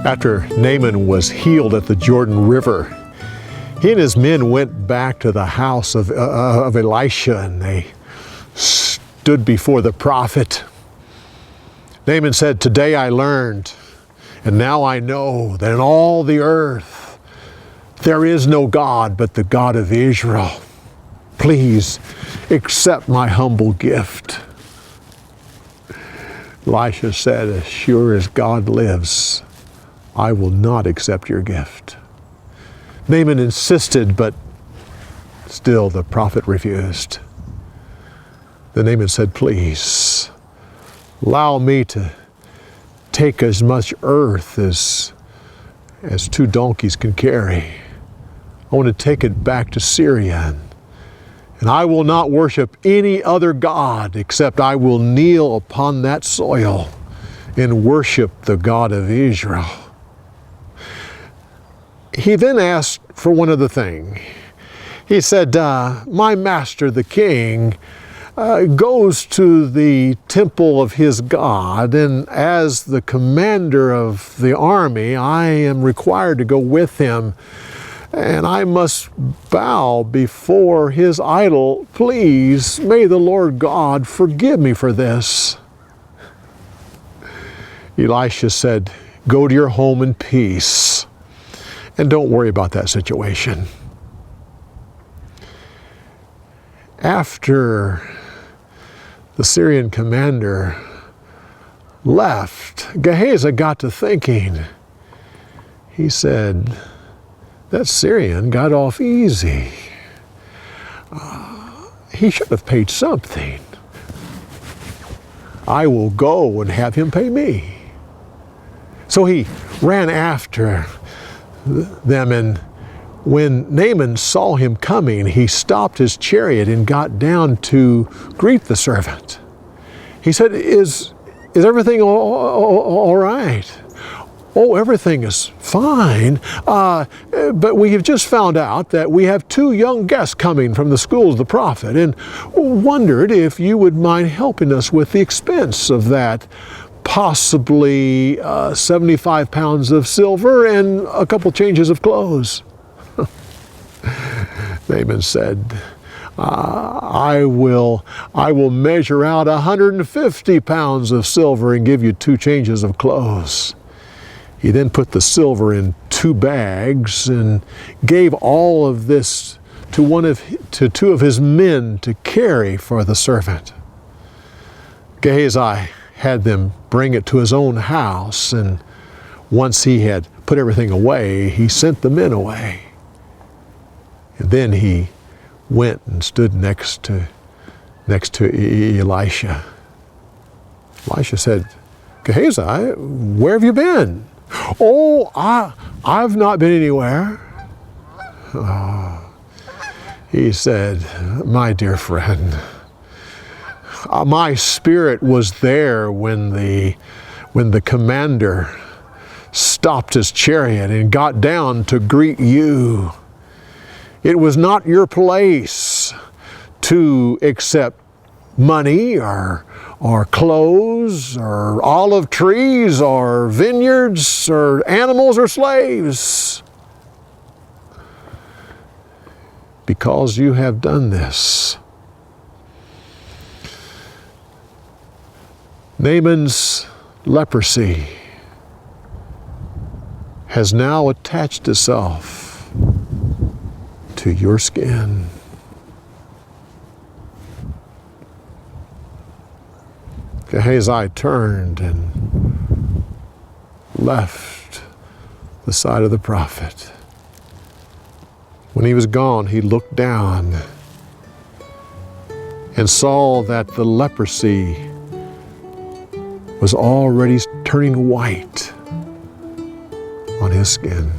After Naaman was healed at the Jordan River, he and his men went back to the house of Elisha, and they stood before the prophet. Naaman said, "Today I learned, and now I know that in all the earth there is no God but the God of Israel. Please accept my humble gift." Elisha said, "As sure as God lives, I will not accept your gift." Naaman insisted, but still the prophet refused. Then Naaman said, "Please, allow me to take as much earth as 2 donkeys can carry. I want to take it back to Syria, and I will not worship any other God except I will kneel upon that soil and worship the God of Israel." He then asked for one other thing. He said, "My master, the king, goes to the temple of his God, and as the commander of the army, I am required to go with him, and I must bow before his idol. Please, may the Lord God forgive me for this." Elisha said, "Go to your home in peace, and don't worry about that situation." After the Syrian commander left, Gehazi got to thinking. He said, "That Syrian got off easy. He should have paid something. I will go and have him pay me." So he ran after them, and when Naaman saw him coming, he stopped his chariot and got down to greet the servant. He said, Is everything all right?" "Oh, everything is fine, but we have just found out that we have 2 young guests coming from the school of the prophet, and wondered if you would mind helping us with the expense of that. Possibly 75 pounds of silver and a couple changes of clothes." Naaman said, I will measure out 150 pounds of silver and give you 2 changes of clothes." He then put the silver in 2 bags and gave all of this to 2 of his men to carry for the servant. Gehazi had them bring it to his own house, and once he had put everything away, he sent the men away. And then he went and stood next to Elisha. Elisha said, "Gehazi, where have you been?" "Oh, I've not been anywhere." He said, "My dear friend, my spirit was there when the commander stopped his chariot and got down to greet you. It was not your place to accept money or clothes or olive trees or vineyards or animals or slaves. Because you have done this." Naaman's leprosy has now attached itself to your skin. Gehazi turned and left the side of the prophet. When he was gone, he looked down and saw that the leprosy was already turning white on his skin.